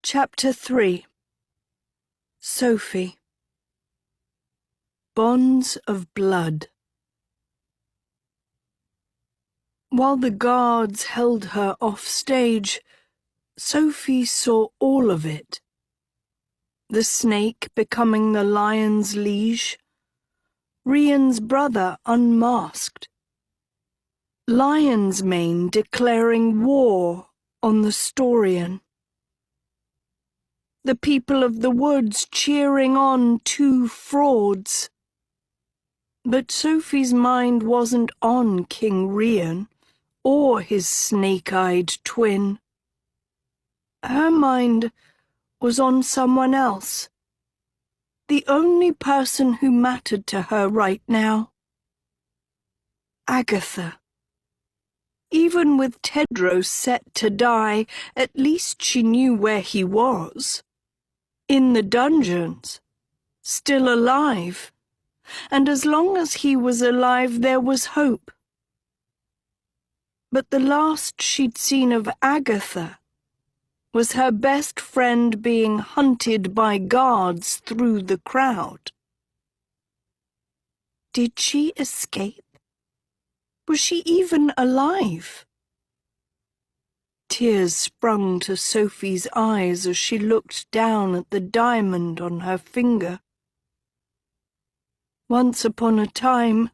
Chapter 3. Sophie. Bonds of Blood. While the guards held her off stage, Sophie saw all of it. The snake becoming the lion's liege, Rian's brother unmasked, Lion's Mane declaring war on the Storian, the people of the woods cheering on two frauds. But Sophie's mind wasn't on King Rian or his snake-eyed twin. Her mind was on someone else, the only person who mattered to her right now. Agatha. Even with Tedros set to die, at least she knew where he was. In the dungeons, still alive, and as long as he was alive there was hope. But the last she'd seen of Agatha was her best friend being hunted by guards through the crowd. Did she escape? Was she even alive? Tears sprung to Sophie's eyes as she looked down at the diamond on her finger. Once upon a time,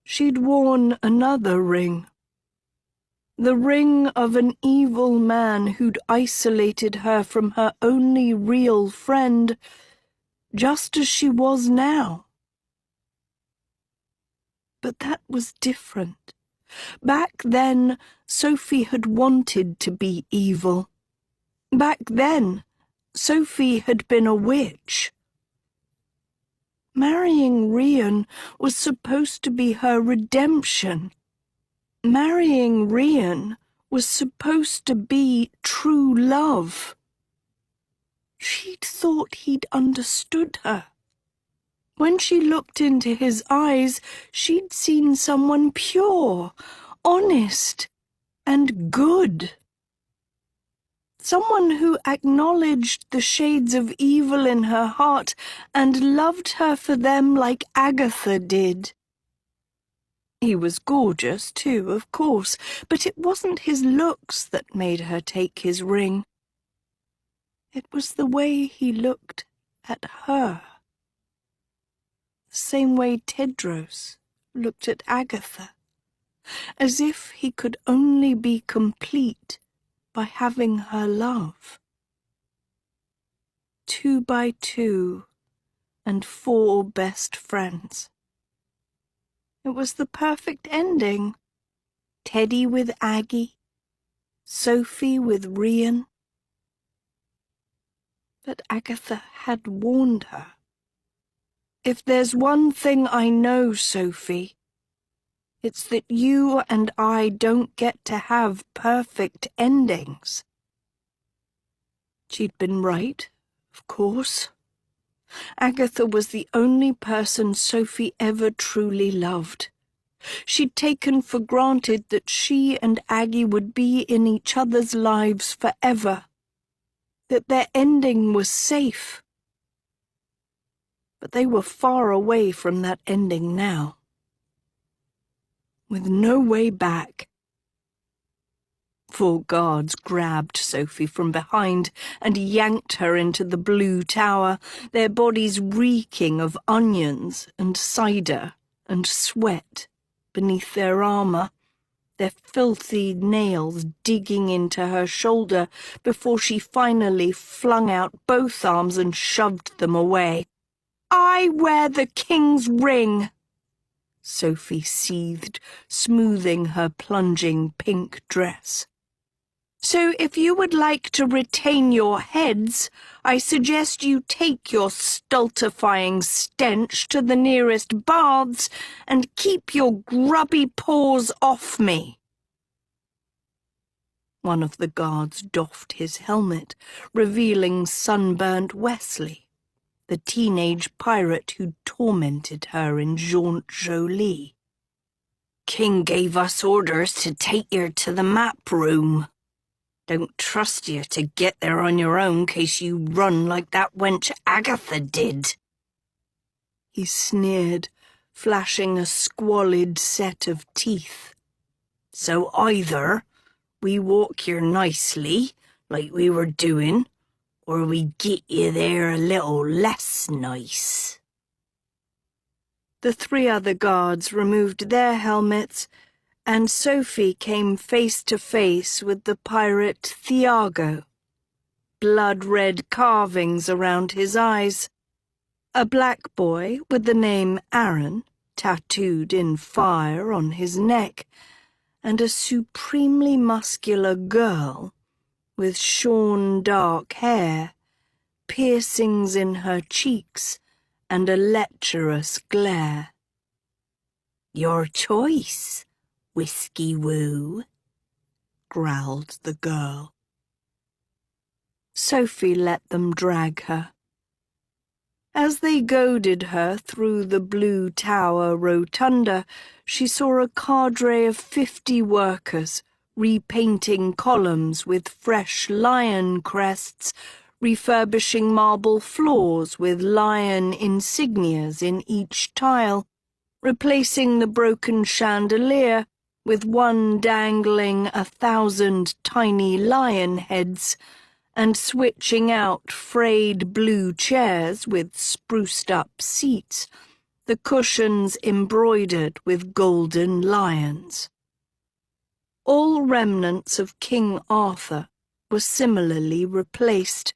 she'd worn another ring. The ring of an evil man who'd isolated her from her only real friend, just as she was now. But that was different. Back then, Sophie had wanted to be evil. Back then, Sophie had been a witch. Marrying Rian was supposed to be her redemption. Marrying Rian was supposed to be true love. She'd thought he'd understood her. When she looked into his eyes, she'd seen someone pure, honest, and good. Someone who acknowledged the shades of evil in her heart and loved her for them like Agatha did. He was gorgeous, too, of course, but it wasn't his looks that made her take his ring. It was the way he looked at her. The same way Tedros looked at Agatha, as if he could only be complete by having her love. 2 by 2 and 4 best friends. It was the perfect ending. Teddy with Aggie, Sophie with Rian. But Agatha had warned her. If there's one thing I know, Sophie, it's that you and I don't get to have perfect endings. She'd been right, of course. Agatha was the only person Sophie ever truly loved. She'd taken for granted that she and Aggie would be in each other's lives forever, that their ending was safe. But they were far away from that ending now, with no way back. 4 guards grabbed Sophie from behind and yanked her into the blue tower, their bodies reeking of onions and cider and sweat beneath their armor, their filthy nails digging into her shoulder before she finally flung out both arms and shoved them away. "I wear the king's ring," Sophie seethed, smoothing her plunging pink dress. "So if you would like to retain your heads, I suggest you take your stultifying stench to the nearest baths and keep your grubby paws off me." One of the guards doffed his helmet, revealing sunburnt Wesley, the teenage pirate who'd tormented her in Jaunt Jolie. "King gave us orders to take you to the map room," Don't trust you to get there on your own, case you run like that wench Agatha did." He sneered, flashing a squalid set of teeth. "So either we walk you nicely, like we were doing, or we get you there a little less nice." The 3 other guards removed their helmets, and Sophie came face to face with the pirate Thiago, blood-red carvings around his eyes, a black boy with the name Aaron tattooed in fire on his neck, and a supremely muscular girl with shorn dark hair, piercings in her cheeks, and a lecherous glare. "Your choice, Whiskey Woo," growled the girl. Sophie let them drag her. As they goaded her through the Blue Tower rotunda, she saw a cadre of 50 workers repainting columns with fresh lion crests, refurbishing marble floors with lion insignias in each tile, replacing the broken chandelier with one dangling 1,000 tiny lion heads, and switching out frayed blue chairs with spruced-up seats, the cushions embroidered with golden lions. All remnants of King Arthur were similarly replaced,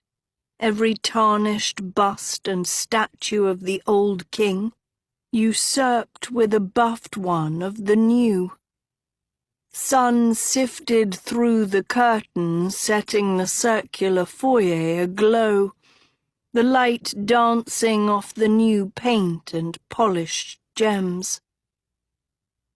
every tarnished bust and statue of the old king usurped with a buffed one of the new. Sun sifted through the curtains, setting the circular foyer aglow, the light dancing off the new paint and polished gems.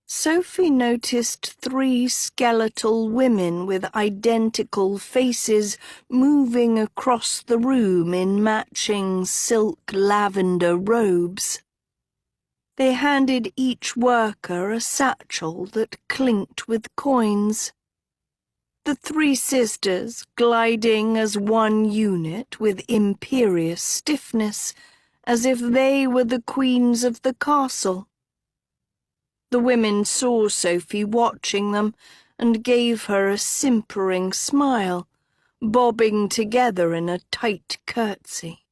Sophie noticed 3 skeletal women with identical faces moving across the room in matching silk lavender robes. They handed each worker a satchel that clinked with coins. The 3 sisters, gliding as one unit with imperious stiffness, as if they were the queens of the castle. The women saw Sophie watching them and gave her a simpering smile, bobbing together in a tight curtsy.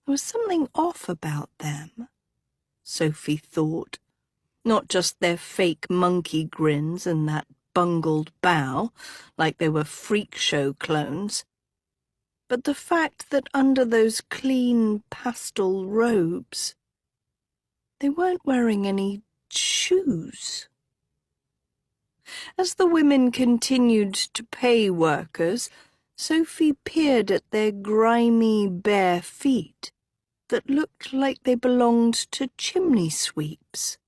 There was something off about them, Sophie thought. Not just their fake monkey grins and that bungled bow, like they were freak show clones, but the fact that under those clean pastel robes, they weren't wearing any shoes. As the women continued to pay workers, Sophie peered at their grimy, bare feet that looked like they belonged to chimney sweeps,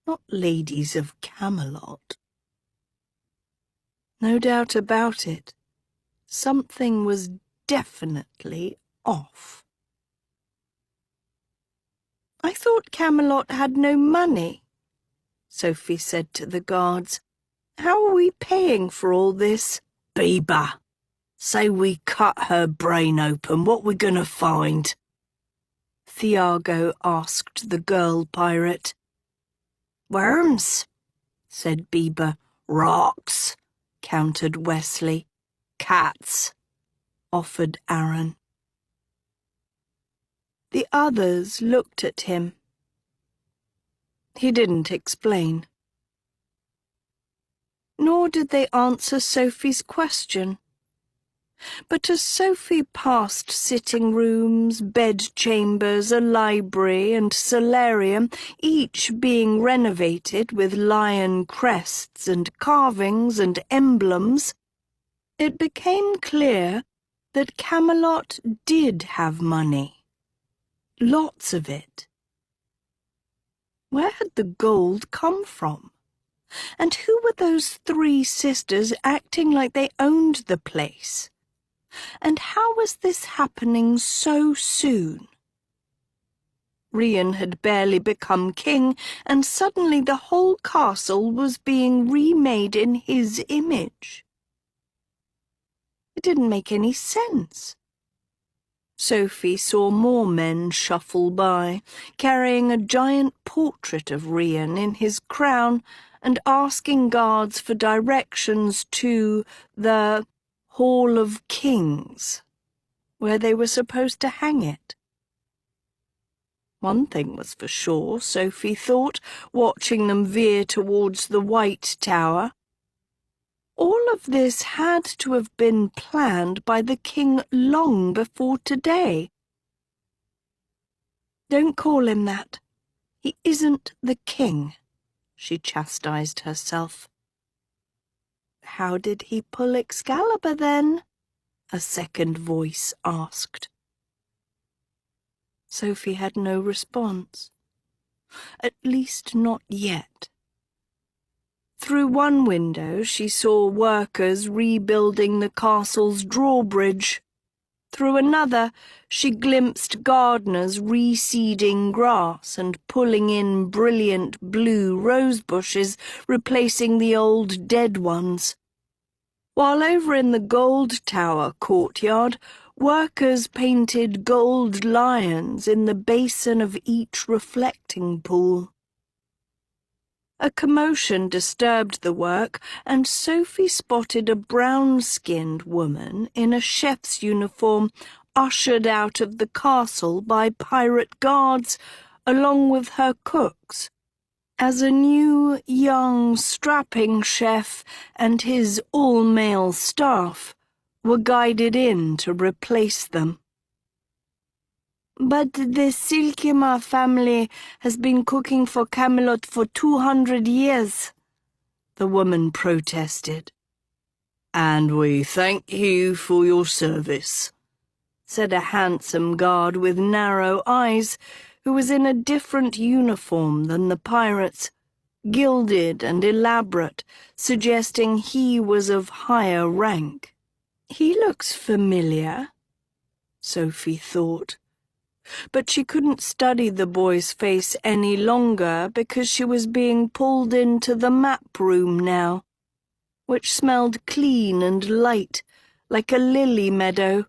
not ladies of Camelot. No doubt about it, something was definitely off. "I thought Camelot had no money," Sophie said to the guards. "How are we paying for all this?" "Biba, say we cut her brain open, what we gonna find?" Thiago asked the girl pirate. "Worms," said Biba. "Rocks," countered Wesley. "Cats," offered Aaron. The others looked at him. He didn't explain. Nor did they answer Sophie's question. But as Sophie passed sitting rooms, bedchambers, a library, and solarium, each being renovated with lion crests and carvings and emblems, it became clear that Camelot did have money. Lots of it. Where had the gold come from? And who were those 3 sisters acting like they owned the place? And how was this happening so soon? Rian had barely become king, and suddenly the whole castle was being remade in his image. It didn't make any sense. Sophie saw more men shuffle by, carrying a giant portrait of Rian in his crown and asking guards for directions to the Hall of Kings, where they were supposed to hang it. One thing was for sure, Sophie thought, watching them veer towards the White Tower. All of this had to have been planned by the king long before today. "Don't call him that. He isn't the king," she chastised herself. "How did he pull Excalibur, then?" a second voice asked. Sophie had no response. At least not yet. Through one window she saw workers rebuilding the castle's drawbridge. Through another she glimpsed gardeners reseeding grass and pulling in brilliant blue rose bushes, replacing the old dead ones. While over in the Gold Tower courtyard, workers painted gold lions in the basin of each reflecting pool. A commotion disturbed the work, and Sophie spotted a brown-skinned woman in a chef's uniform ushered out of the castle by pirate guards, along with her cooks, as a new, young, strapping chef and his all-male staff were guided in to replace them. "But the Silkima family has been cooking for Camelot for 200 years, the woman protested. "And we thank you for your service," said a handsome guard with narrow eyes, who was in a different uniform than the pirates, gilded and elaborate, suggesting he was of higher rank. "He looks familiar," Sophie thought. But she couldn't study the boy's face any longer because she was being pulled into the map room now, which smelled clean and light, like a lily meadow,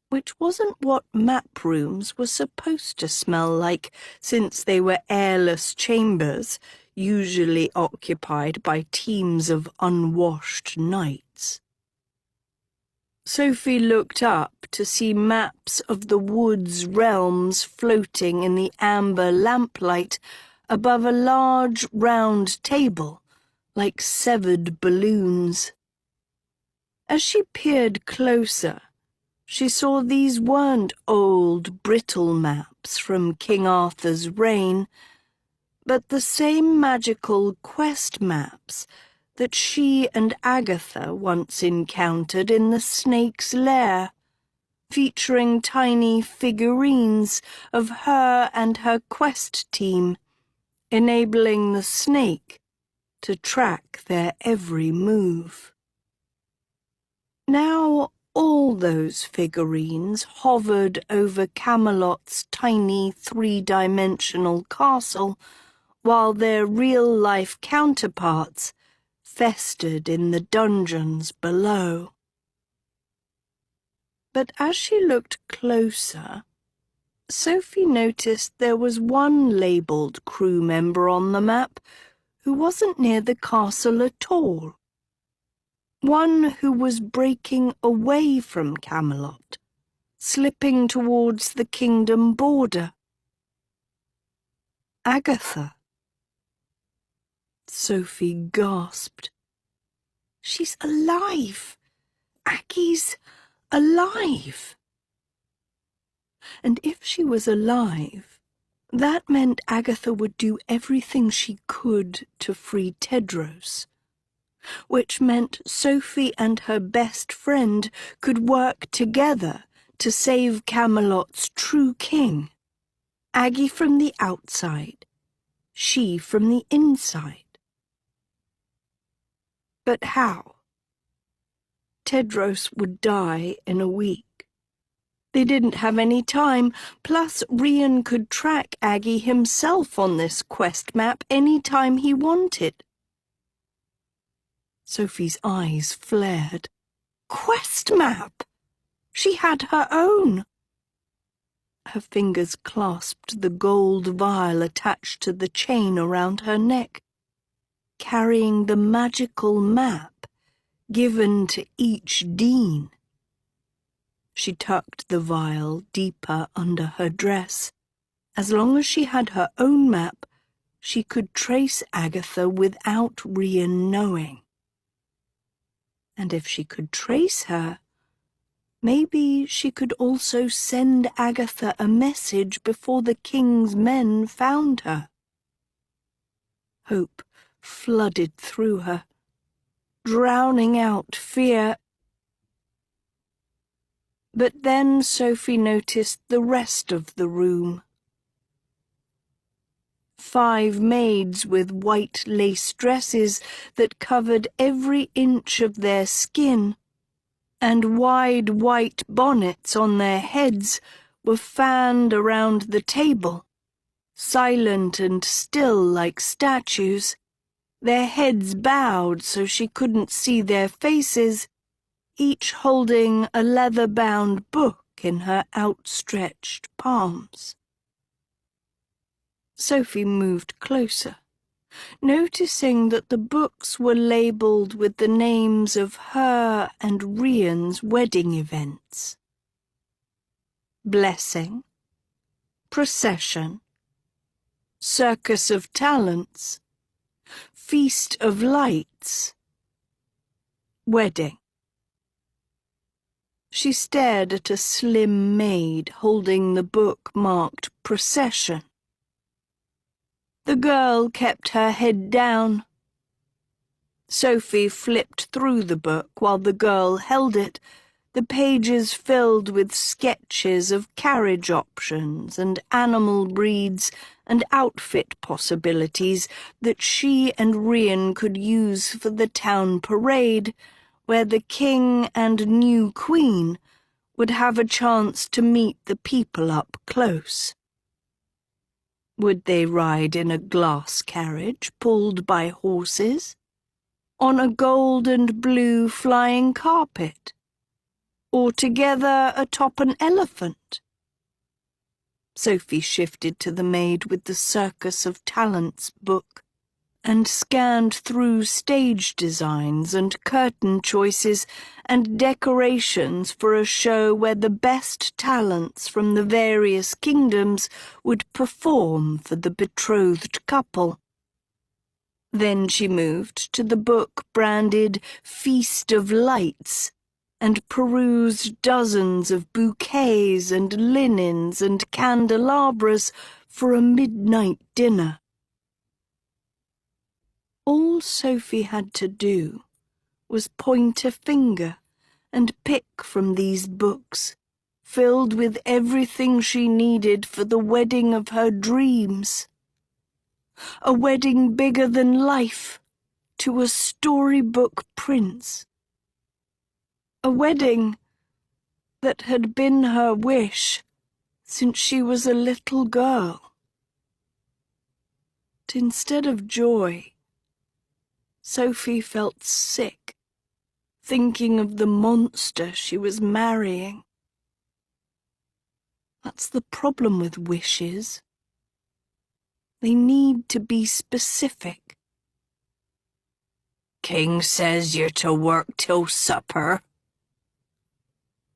which wasn't what map rooms were supposed to smell like, since they were airless chambers, usually occupied by teams of unwashed knights. Sophie looked up to see maps of the wood's realms floating in the amber lamplight above a large round table, like severed balloons. As she peered closer, she saw these weren't old, brittle maps from King Arthur's reign, but the same magical quest maps that she and Agatha once encountered in the snake's lair, featuring tiny figurines of her and her quest team, enabling the snake to track their every move. Now all those figurines hovered over Camelot's tiny three-dimensional castle, while their real-life counterparts festered in the dungeons below. But as she looked closer, Sophie noticed there was one labelled crew member on the map who wasn't near the castle at all. One who was breaking away from Camelot, slipping towards the kingdom border. Agatha. Sophie gasped. "She's alive! Aggie's alive!" And if she was alive, that meant Agatha would do everything she could to free Tedros, which meant Sophie and her best friend could work together to save Camelot's true king. Aggie from the outside, she from the inside. But how? Tedros would die in a week. They didn't have any time, plus Rian could track Aggie himself on this quest map any time he wanted. Sophie's eyes flared. Quest map! She had her own. Her fingers clasped the gold vial attached to the chain around her neck, carrying the magical map given to each dean. She tucked the vial deeper under her dress. As long as she had her own map, she could trace Agatha without Rian knowing. And if she could trace her, maybe she could also send Agatha a message before the king's men found her. Hope flooded through her, drowning out fear. But then Sophie noticed the rest of the room. 5 maids with white lace dresses that covered every inch of their skin, and wide white bonnets on their heads, were fanned around the table, silent and still like statues, their heads bowed so she couldn't see their faces, each holding a leather-bound book in her outstretched palms. Sophie moved closer, noticing that the books were labelled with the names of her and Rian's wedding events. Blessing, Procession, Circus of Talents, Feast of Lights, Wedding. She stared at a slim maid holding the book marked Procession. The girl kept her head down. Sophie flipped through the book while the girl held it, the pages filled with sketches of carriage options and animal breeds and outfit possibilities that she and Rian could use for the town parade, where the king and new queen would have a chance to meet the people up close. Would they ride in a glass carriage pulled by horses? On a gold and blue flying carpet? Or together atop an elephant? Sophie shifted to the maid with the Circus of Talents book and scanned through stage designs and curtain choices and decorations for a show where the best talents from the various kingdoms would perform for the betrothed couple. Then she moved to the book branded Feast of Lights and perused dozens of bouquets and linens and candelabras for a midnight dinner. All Sophie had to do was point a finger and pick from these books, filled with everything she needed for the wedding of her dreams. A wedding bigger than life to a storybook prince. A wedding that had been her wish since she was a little girl. But instead of joy, Sophie felt sick, thinking of the monster she was marrying. That's the problem with wishes. They need to be specific. "King says you're to work till supper,"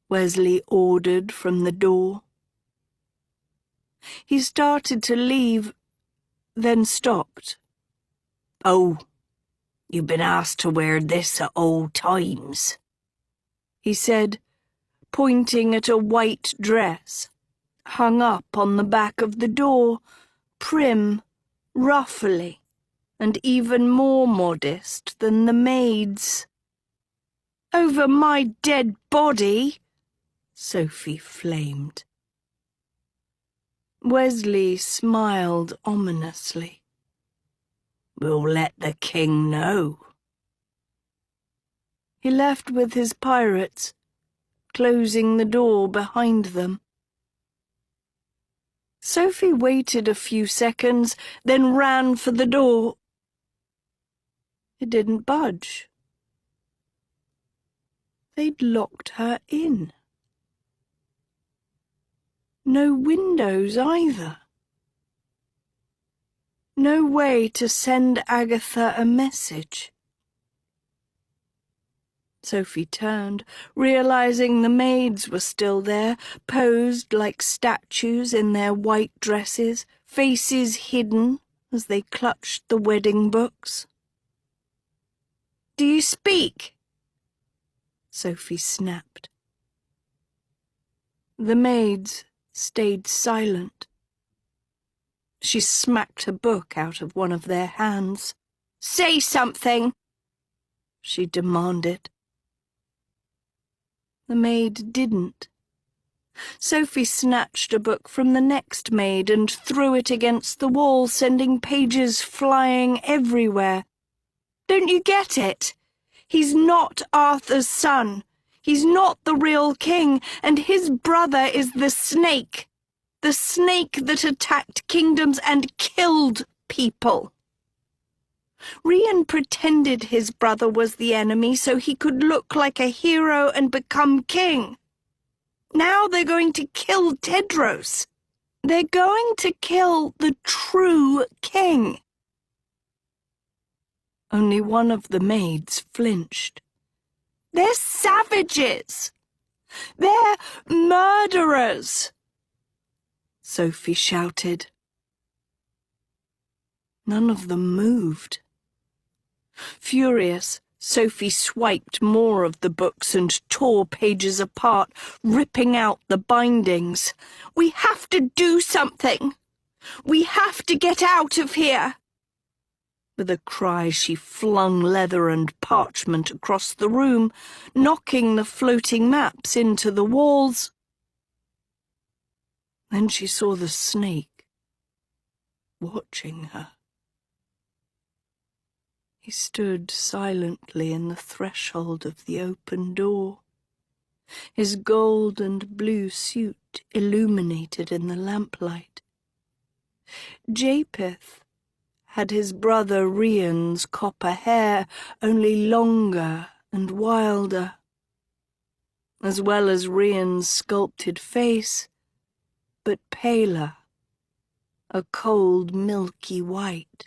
Wesley ordered from the door. He started to leave, then stopped. "Oh, you've been asked to wear this at all times," he said, pointing at a white dress, hung up on the back of the door, prim, ruffly, and even more modest than the maid's. "Over my dead body!" Sophie flamed. Wesley smiled ominously. "We'll let the king know." He left with his pirates, closing the door behind them. Sophie waited a few seconds, then ran for the door. It didn't budge. They'd locked her in. No windows either. No way to send Agatha a message. Sophie turned, realizing the maids were still there, posed like statues in their white dresses, faces hidden as they clutched the wedding books. "Do you speak?" Sophie snapped. The maids stayed silent. She smacked a book out of one of their hands. "Say something!" she demanded. The maid didn't. Sophie snatched a book from the next maid and threw it against the wall, sending pages flying everywhere. "Don't you get it? He's not Arthur's son. He's not the real king, and his brother is the snake that attacked kingdoms and killed people. Rian pretended his brother was the enemy so he could look like a hero and become king. Now they're going to kill Tedros. They're going to kill the true king." Only one of the maids flinched. "They're savages! They're murderers!" Sophie shouted. None of them moved. Furious, Sophie swiped more of the books and tore pages apart, ripping out the bindings. "We have to do something! We have to get out of here!" With a cry, she flung leather and parchment across the room, knocking the floating maps into the walls. Then she saw the snake watching her. He stood silently in the threshold of the open door, his gold and blue suit illuminated in the lamplight. Japheth had his brother Rian's copper hair, only longer and wilder, as well as Rian's sculpted face, but paler, a cold milky white,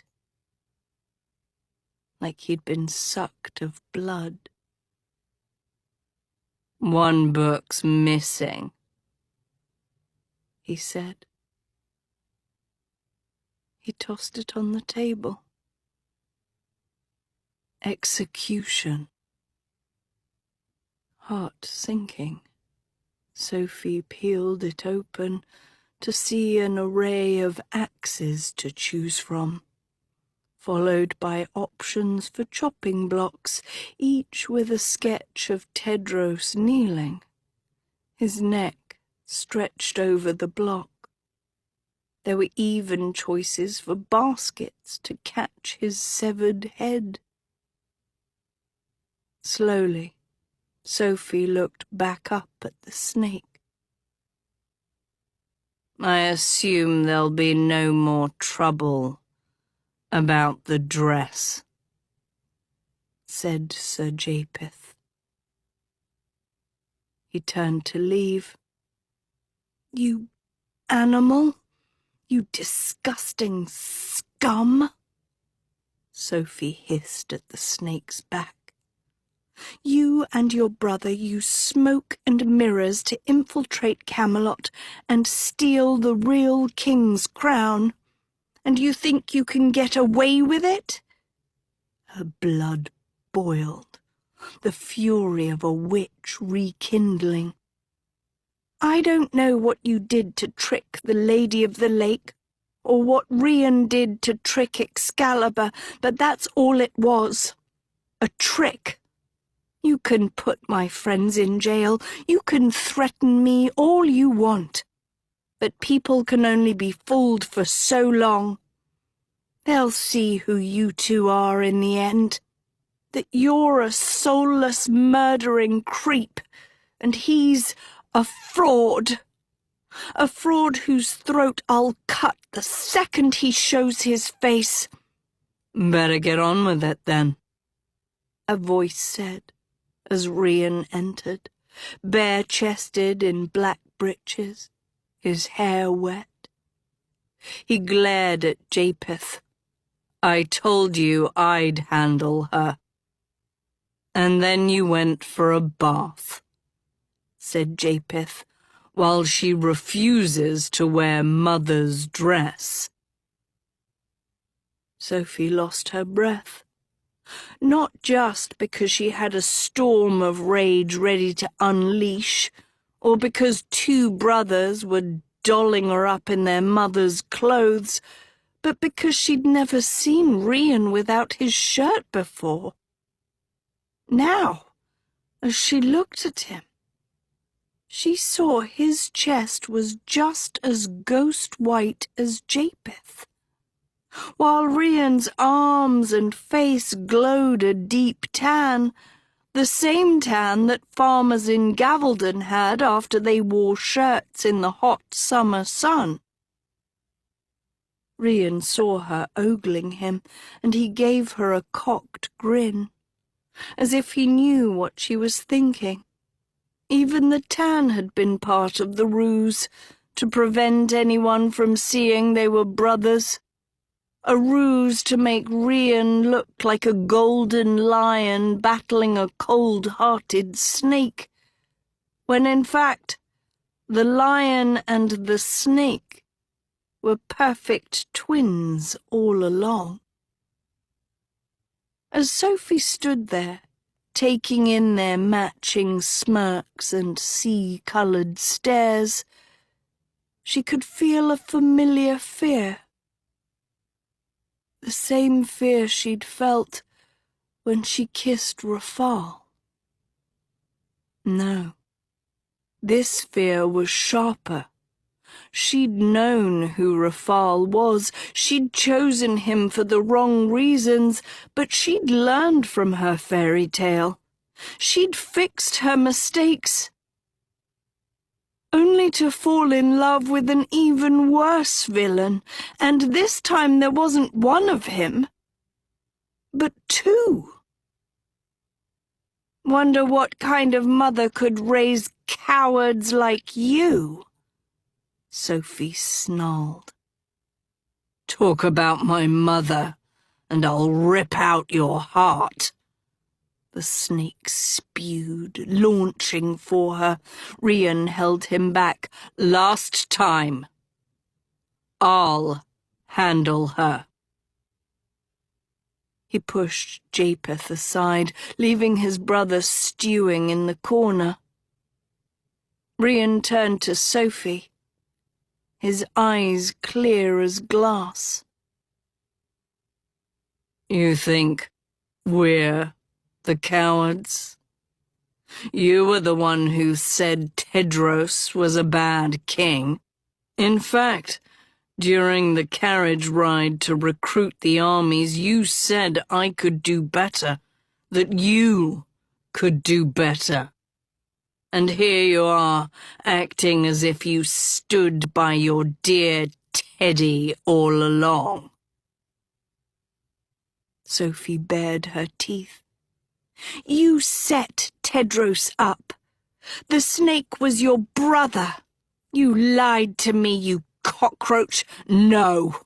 like he'd been sucked of blood. "One book's missing," he said. He tossed it on the table. Execution. Heart sinking, Sophie peeled it open to see an array of axes to choose from, followed by options for chopping blocks, each with a sketch of Tedros kneeling, his neck stretched over the block. There were even choices for baskets to catch his severed head. Slowly, Sophie looked back up at the snake. "I assume there'll be no more trouble about the dress," said Sir Japheth. He turned to leave. "You animal! You disgusting scum!" Sophie hissed at the snake's back. "You and your brother use smoke and mirrors to infiltrate Camelot and steal the real king's crown, and you think you can get away with it?" Her blood boiled, the fury of a witch rekindling. "I don't know what you did to trick the Lady of the Lake, or what Rian did to trick Excalibur, but that's all it was. A trick. You can put my friends in jail, you can threaten me all you want, but people can only be fooled for so long. They'll see who you two are in the end, that you're a soulless, murdering creep, and he's a fraud. A fraud whose throat I'll cut the second he shows his face." "Better get on with it, then," a voice said as Rian entered, bare-chested in black breeches, his hair wet. He glared at Japheth. "I told you I'd handle her." "And then you went for a bath," said Japheth, "while she refuses to wear mother's dress." Sophie lost her breath. Not just because she had a storm of rage ready to unleash, or because two brothers were dolling her up in their mother's clothes, but because she'd never seen Rian without his shirt before. Now, as she looked at him, she saw his chest was just as ghost-white as Japheth, while Rian's arms and face glowed a deep tan, the same tan that farmers in Gavelden had after they wore shirts in the hot summer sun. Rian saw her ogling him, and he gave her a cocked grin, as if he knew what she was thinking. Even the tan had been part of the ruse, to prevent anyone from seeing they were brothers. A ruse to make Rian look like a golden lion battling a cold-hearted snake, when in fact the lion and the snake were perfect twins all along. As Sophie stood there, taking in their matching smirks and sea-coloured stares, she could feel a familiar fear. The same fear she'd felt when she kissed Rafal. No, this fear was sharper. She'd known who Rafal was. She'd chosen him for the wrong reasons, but she'd learned from her fairy tale. She'd fixed her mistakes, only to fall in love with an even worse villain, and this time there wasn't one of him, but two. "Wonder what kind of mother could raise cowards like you?" Sophie snarled. "Talk about my mother, and I'll rip out your heart." The snake spewed, launching for her. Rian held him back. "Last time. I'll handle her." He pushed Japheth aside, leaving his brother stewing in the corner. Rian turned to Sophie, his eyes clear as glass. "You think we're the cowards? You were the one who said Tedros was a bad king. In fact, during the carriage ride to recruit the armies, you said I could do better, that you could do better. And here you are, acting as if you stood by your dear Teddy all along." Sophie bared her teeth. "You set Tedros up. The snake was your brother. You lied to me, you cockroach." "No,"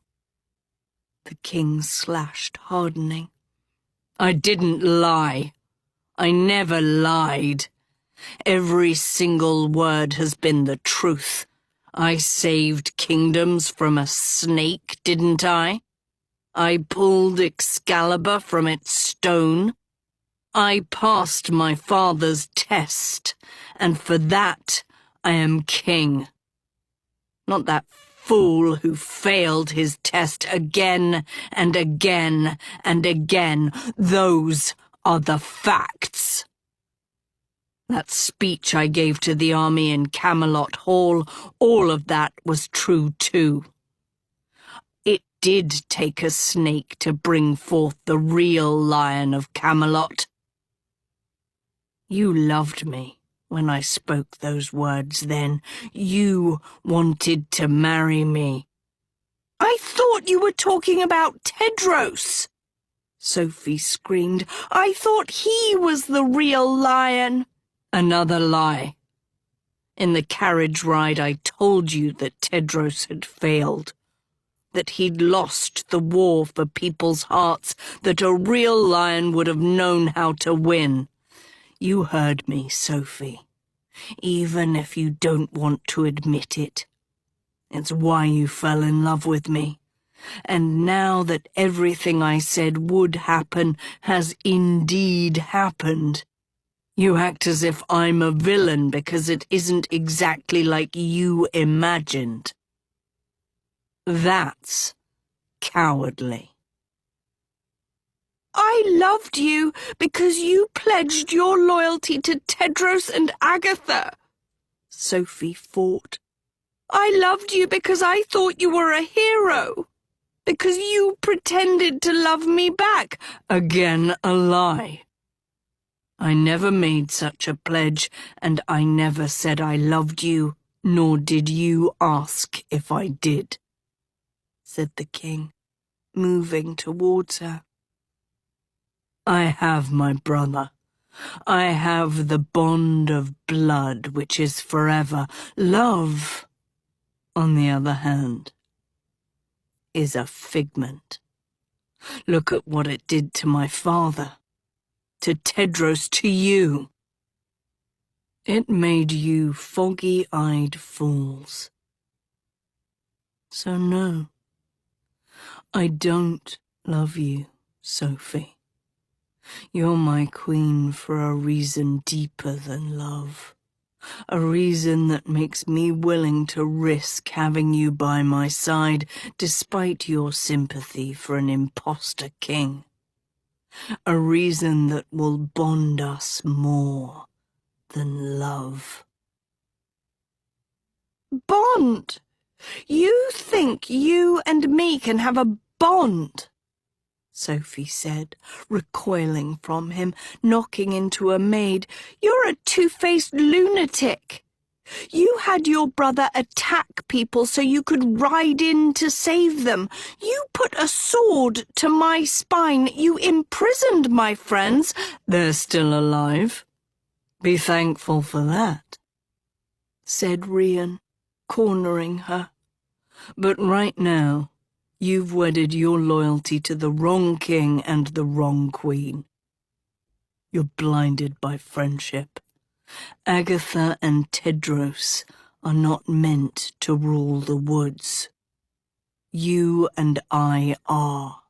the king slashed, hardening. "I didn't lie. I never lied. Every single word has been the truth. I saved kingdoms from a snake, didn't I? I pulled Excalibur from its stone. I passed my father's test, and for that I am king. Not that fool who failed his test again and again and again. Those are the facts. That speech I gave to the army in Camelot Hall, all of that was true too. It did take a snake to bring forth the real Lion of Camelot. You loved me, when I spoke those words then. You wanted to marry me. I thought you were talking about Tedros, Sophie screamed. I thought he was the real lion. Another lie. In the carriage ride I told you that Tedros had failed, that he'd lost the war for people's hearts, that a real lion would have known how to win. You heard me, Sophie, even if you don't want to admit it. It's why you fell in love with me. And now that everything I said would happen has indeed happened, you act as if I'm a villain because it isn't exactly like you imagined. That's cowardly. I loved you because you pledged your loyalty to Tedros and Agatha, Sophie fought. I loved you because I thought you were a hero, because you pretended to love me back. Again, a lie. I never made such a pledge, and I never said I loved you, nor did you ask if I did, said the king, moving towards her. I have my brother. I have the bond of blood which is forever. Love, on the other hand, is a figment. Look at what it did to my father, to Tedros, to you. It made you foggy-eyed fools. So no, I don't love you, Sophie. You're my queen for a reason deeper than love. A reason that makes me willing to risk having you by my side, despite your sympathy for an imposter king. A reason that will bond us more than love. Bond? You think you and me can have a bond? Sophie said, recoiling from him, knocking into a maid. You're a two-faced lunatic. You had your brother attack people so you could ride in to save them. You put a sword to my spine. You imprisoned my friends. They're still alive. Be thankful for that, said Rian, cornering her. But right now, you've wedded your loyalty to the wrong king and the wrong queen. You're blinded by friendship. Agatha and Tedros are not meant to rule the woods. You and I are.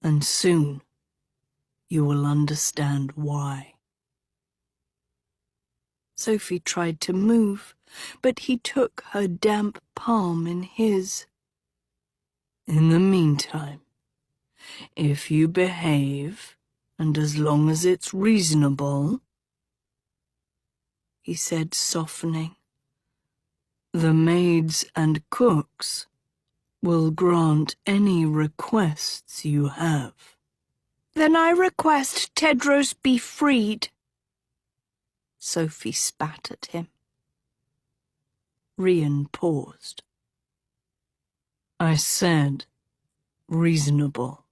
And soon, you will understand why. Sophie tried to move, but he took her damp palm in his. In the meantime, if you behave, and as long as it's reasonable, he said, softening, the maids and cooks will grant any requests you have. Then I request Tedros be freed. Sophie spat at him. Rian paused. I said reasonable.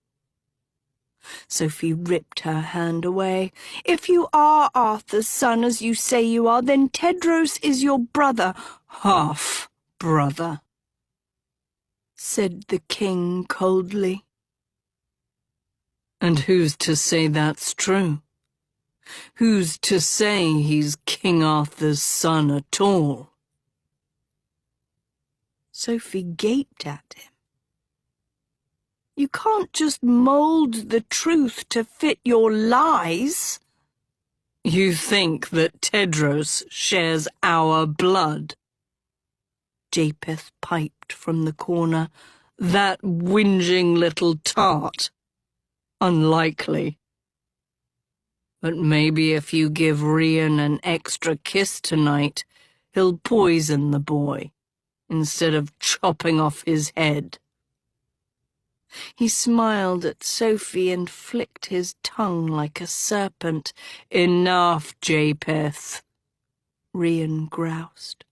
Sophie ripped her hand away. If you are Arthur's son, as you say you are, then Tedros is your brother. Half-brother, said the king coldly. And who's to say that's true? Who's to say he's King Arthur's son at all? Sophie gaped at him. You can't just mold the truth to fit your lies. You think that Tedros shares our blood? Japheth piped from the corner. That whinging little tart. Unlikely. But maybe if you give Rian an extra kiss tonight, he'll poison the boy, instead of chopping off his head. He smiled at Sophie and flicked his tongue like a serpent. "Enough, Japheth," Rian groused.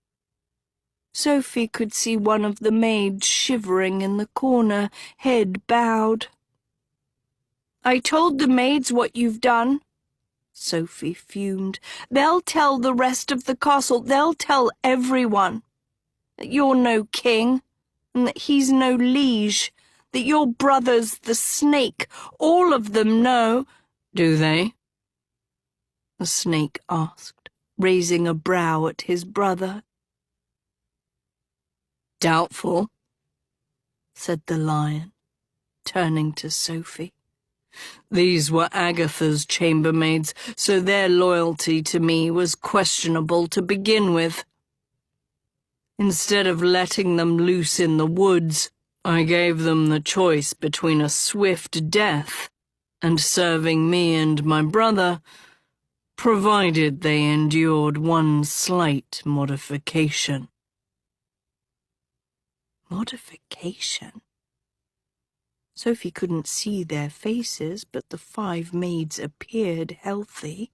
Sophie could see one of the maids shivering in the corner, head bowed. "I told the maids what you've done," Sophie fumed. "They'll tell the rest of the castle, they'll tell everyone, that you're no king, and that he's no liege, that your brother's the snake. All of them know." "Do they?" the snake asked, raising a brow at his brother. "Doubtful," said the lion, turning to Sophie. "These were Agatha's chambermaids, so their loyalty to me was questionable to begin with. Instead of letting them loose in the woods, I gave them the choice between a swift death and serving me and my brother, provided they endured one slight modification." Modification? Sophie couldn't see their faces, but the 5 maids appeared healthy.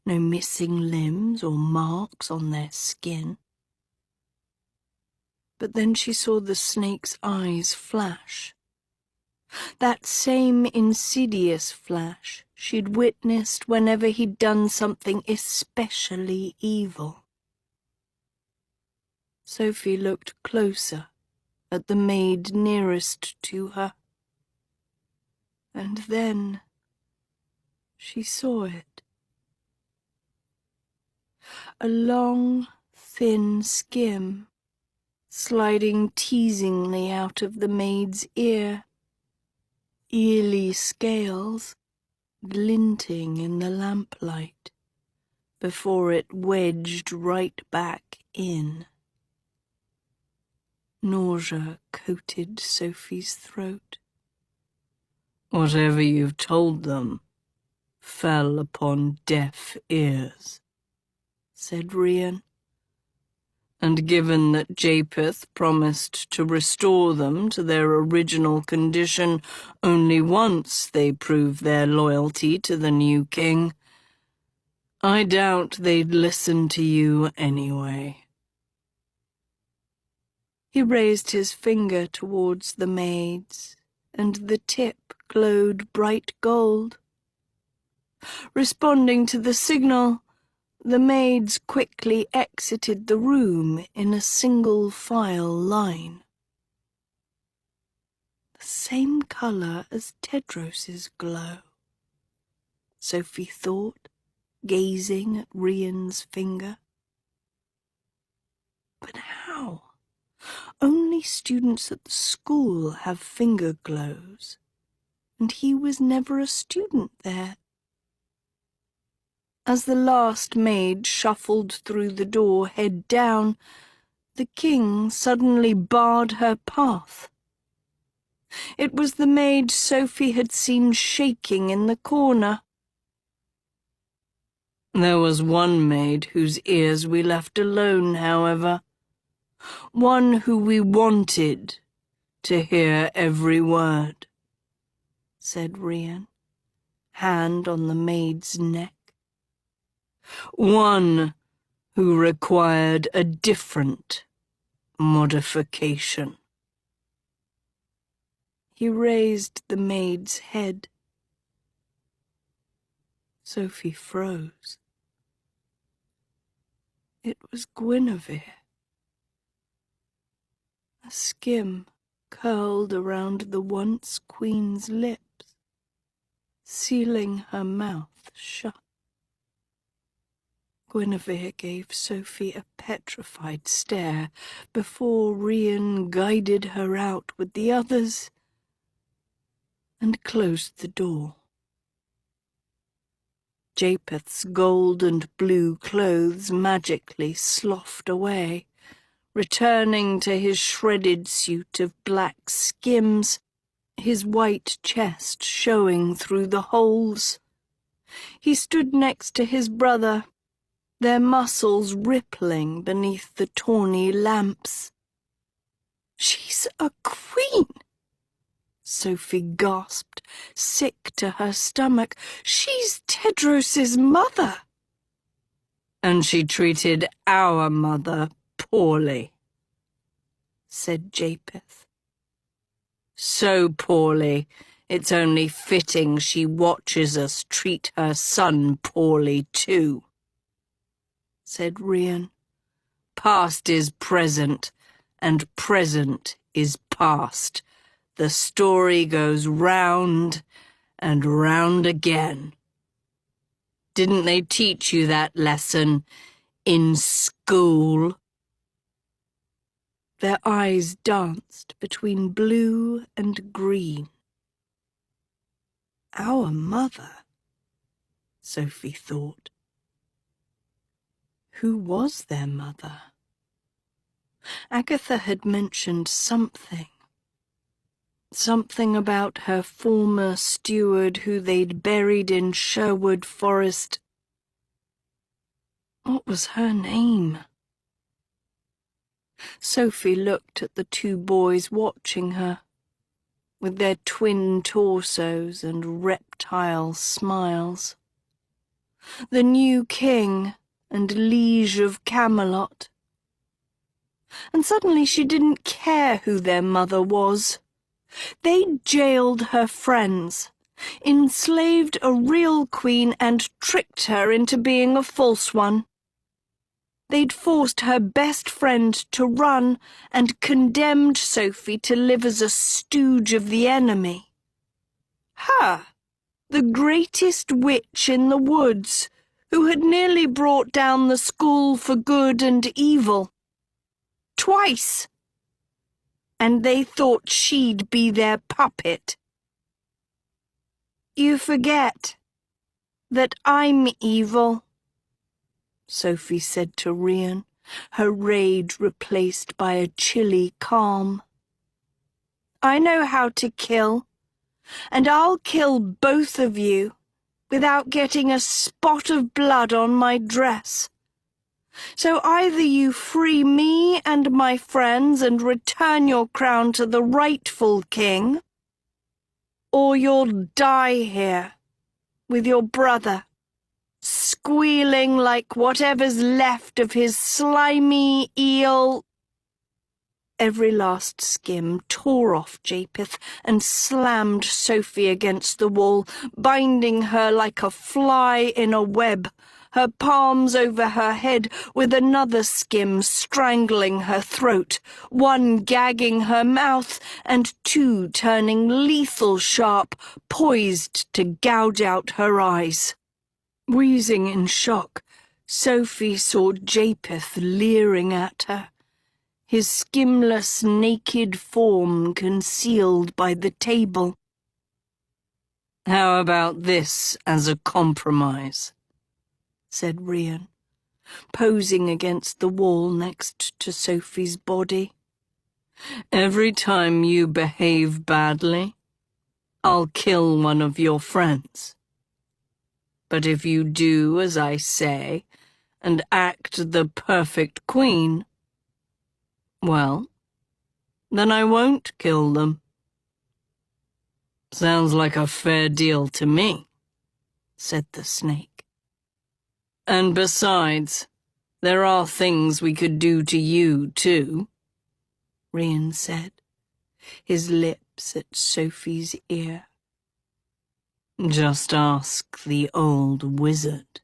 No missing limbs or marks on their skin. But then she saw the snake's eyes flash. That same insidious flash she'd witnessed whenever he'd done something especially evil. Sophie looked closer at the maid nearest to her. And then she saw it. A long, thin skim, sliding teasingly out of the maid's ear, eerie scales glinting in the lamplight, before it wedged right back in. Nausea coated Sophie's throat. "Whatever you've told them fell upon deaf ears," said Rian. "And given that Japheth promised to restore them to their original condition only once they proved their loyalty to the new king, I doubt they'd listen to you anyway." He raised his finger towards the maids, and the tip glowed bright gold. Responding to the signal, the maids quickly exited the room in a single file line. The same colour as Tedros's glow, Sophie thought, gazing at Rian's finger. But how? Only students at the school have finger glows, and he was never a student there. As the last maid shuffled through the door, head down, the king suddenly barred her path. It was the maid Sophie had seen shaking in the corner. There was one maid whose ears we left alone, however. One who we wanted to hear every word," said Rian, hand on the maid's neck. "One who required a different modification." He raised the maid's head. Sophie froze. It was Guinevere. A skim curled around the once queen's lips, sealing her mouth shut. Guinevere gave Sophie a petrified stare before Rian guided her out with the others and closed the door. Japheth's gold and blue clothes magically sloughed away, returning to his shredded suit of black skims, his white chest showing through the holes. He stood next to his brother, their muscles rippling beneath the tawny lamps. "She's a queen," Sophie gasped, sick to her stomach. She's Tedros's mother. And she treated our mother poorly, said Japheth. So poorly, it's only fitting she watches us treat her son poorly too, said Rhian. Past is present, and present is past. The story goes round and round again. Didn't they teach you that lesson in school? Their eyes danced between blue and green. Our mother, Sophie thought. Who was their mother? Agatha had mentioned something. Something about her former steward who they'd buried in Sherwood Forest. What was her name? Sophie looked at the two boys watching her, with their twin torsos and reptile smiles. The new king and liege of Camelot. And suddenly she didn't care who their mother was. They'd jailed her friends, enslaved a real queen and tricked her into being a false one. They'd forced her best friend to run and condemned Sophie to live as a stooge of the enemy. Her, the greatest witch in the woods, who had nearly brought down the school for good and evil. Twice. And they thought she'd be their puppet. You forget that I'm evil, Sophie said to Rhian, her rage replaced by a chilly calm. I know how to kill, and I'll kill both of you without getting a spot of blood on my dress. So either you free me and my friends and return your crown to the rightful king, or you'll die here with your brother, squealing like whatever's left of his slimy eel. Every last skim tore off Japheth and slammed Sophie against the wall, binding her like a fly in a web, her palms over her head, with another skim strangling her throat, one gagging her mouth, and two turning lethal sharp, poised to gouge out her eyes. Wheezing in shock, Sophie saw Japheth leering at her, his skimless, naked form concealed by the table. How about this as a compromise? Said Rhian, posing against the wall next to Sophie's body. Every time you behave badly, I'll kill one of your friends. But if you do as I say and act the perfect queen, well, then I won't kill them. Sounds like a fair deal to me, said the snake. And besides, there are things we could do to you, too, Rhian said, his lips at Sophie's ear. Just ask the old wizard.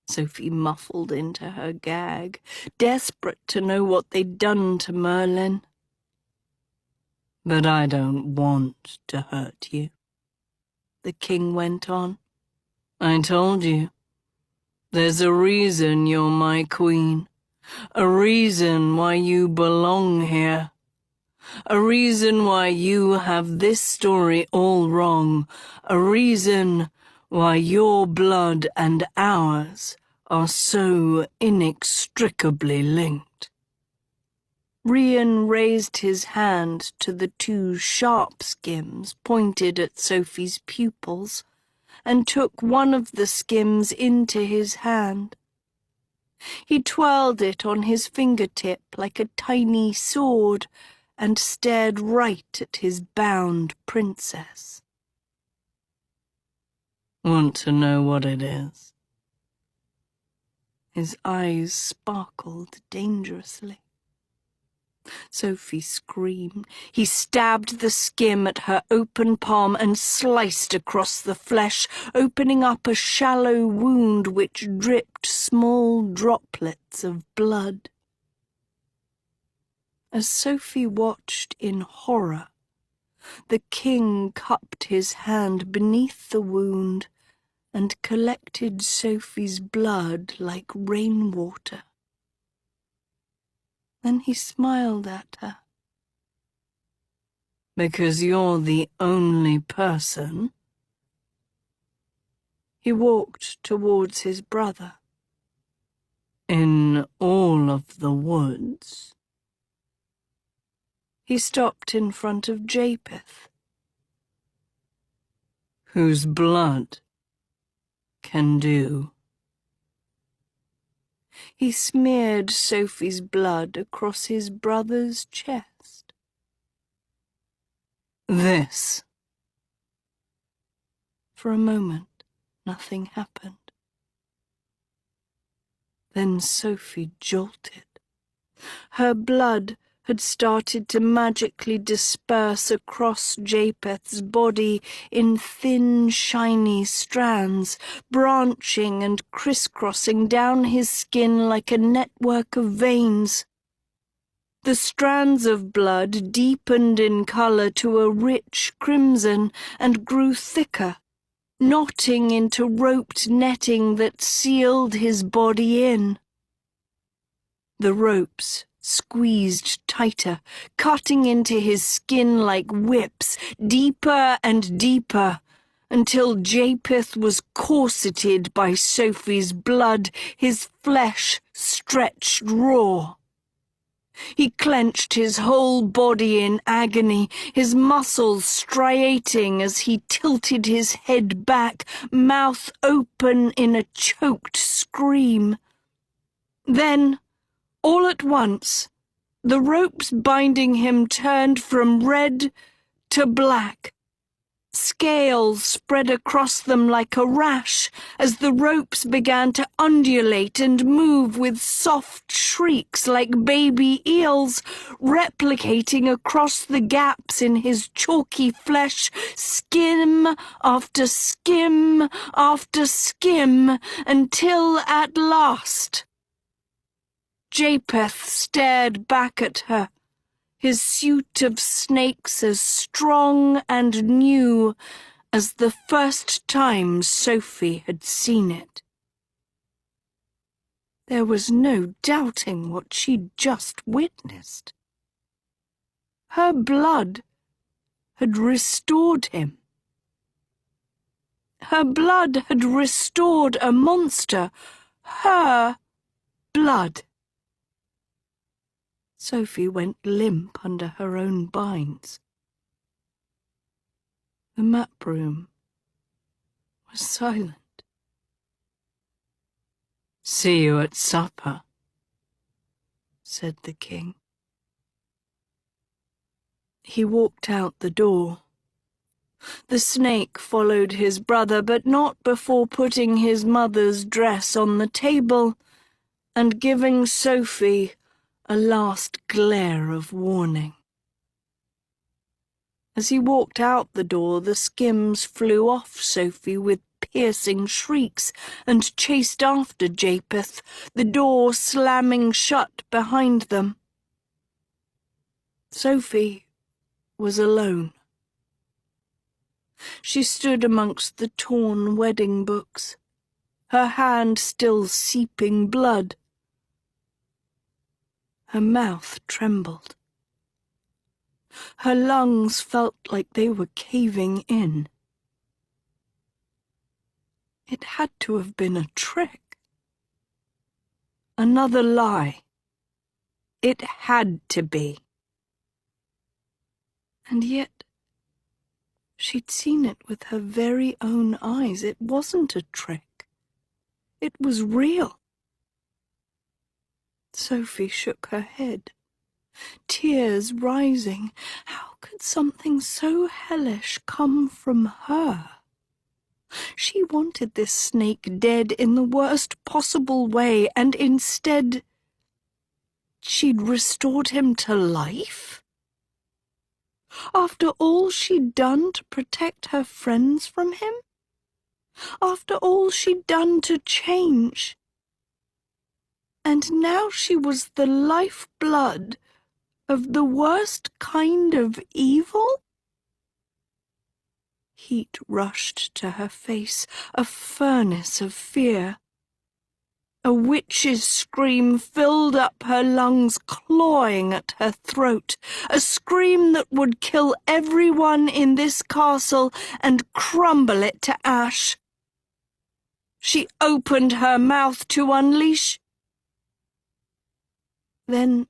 Sophie muffled into her gag, desperate to know what they'd done to Merlin. But I don't want to hurt you, the king went on. I told you, there's a reason you're my queen, a reason why you belong here, a reason why you have this story all wrong, a reason why your blood and ours are so inextricably linked. Rhian raised his hand to the two sharp skims pointed at Sophie's pupils, and took one of the skims into his hand. He twirled it on his fingertip like a tiny sword, and stared right at his bound princess. Want to know what it is? His eyes sparkled dangerously. Sophie screamed. He stabbed the skim at her open palm and sliced across the flesh, opening up a shallow wound which dripped small droplets of blood. As Sophie watched in horror, the king cupped his hand beneath the wound and collected Sophie's blood like rainwater. Then he smiled at her. Because you're the only person? He walked towards his brother. In all of the woods? He stopped in front of Japheth. Whose blood can do? He smeared Sophie's blood across his brother's chest. This. For a moment, nothing happened. Then Sophie jolted. Her blood had started to magically disperse across Japheth's body in thin, shiny strands, branching and crisscrossing down his skin like a network of veins. The strands of blood deepened in colour to a rich crimson and grew thicker, knotting into roped netting that sealed his body in. The ropes squeezed tighter, cutting into his skin like whips, deeper and deeper, until Japheth was corseted by Sophie's blood, his flesh stretched raw. He clenched his whole body in agony, his muscles striating as he tilted his head back, mouth open in a choked scream. Then, all at once, the ropes binding him turned from red to black. Scales spread across them like a rash as the ropes began to undulate and move with soft shrieks like baby eels, replicating across the gaps in his chalky flesh, skim after skim after skim, until at last Japheth stared back at her, his suit of snakes as strong and new as the first time Sophie had seen it. There was no doubting what she'd just witnessed. Her blood had restored him. Her blood had restored a monster. Her blood. Sophie went limp under her own binds. The map room was silent. See you at supper, said the king. He walked out the door. The snake followed his brother, but not before putting his mother's dress on the table and giving Sophie a last glare of warning. As he walked out the door, the skims flew off Sophie with piercing shrieks and chased after Japheth, the door slamming shut behind them. Sophie was alone. She stood amongst the torn wedding books, her hand still seeping blood. Her mouth trembled. Her lungs felt like they were caving in. It had to have been a trick. Another lie. It had to be. And yet, she'd seen it with her very own eyes. It wasn't a trick. It was real. Sophie shook her head. tears rising. How could something so hellish come from her? She wanted this snake dead in the worst possible way, and instead she'd restored him to life? After all she'd done to protect her friends from him? After all she'd done to change? And now she was the lifeblood of the worst kind of evil? Heat rushed to her face, a furnace of fear. A witch's scream filled up her lungs, clawing at her throat, a scream that would kill everyone in this castle and crumble it to ash. She opened her mouth to unleash. Then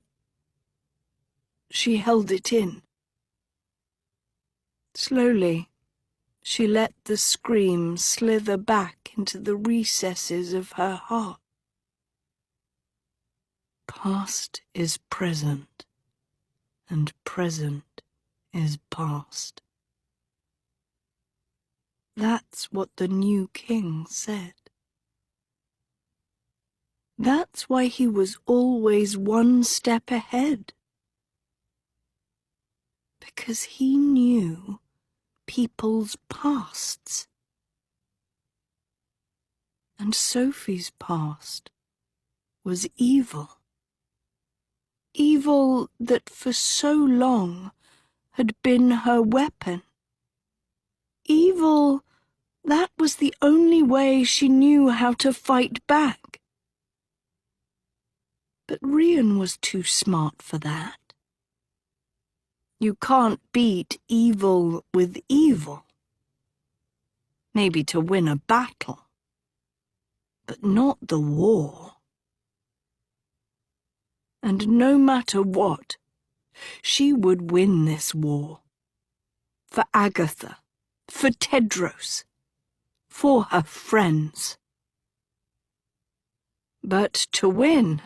she held it in. Slowly, she let the scream slither back into the recesses of her heart. Past is present, and present is past. That's what the new king said. That's why he was always one step ahead. Because he knew people's pasts. And Sophie's past was evil. Evil that for so long had been her weapon. Evil that was the only way she knew how to fight back. But Rian was too smart for that. You can't beat evil with evil. Maybe to win a battle, but not the war. And no matter what, she would win this war. For Agatha, for Tedros, for her friends. But to win,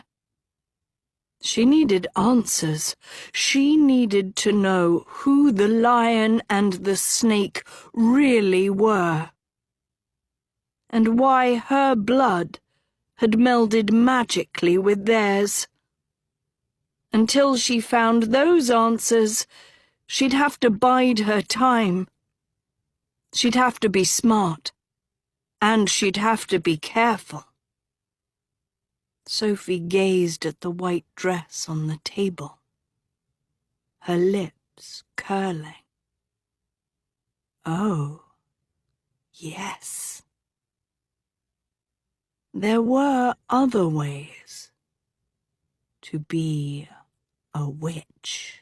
she needed answers. She needed to know who the lion and the snake really were, and why her blood had melded magically with theirs. Until she found those answers, she'd have to bide her time. She'd have to be smart, and she'd have to be careful. Sophie gazed at the white dress on the table, her lips curling. Oh, yes. There were other ways to be a witch.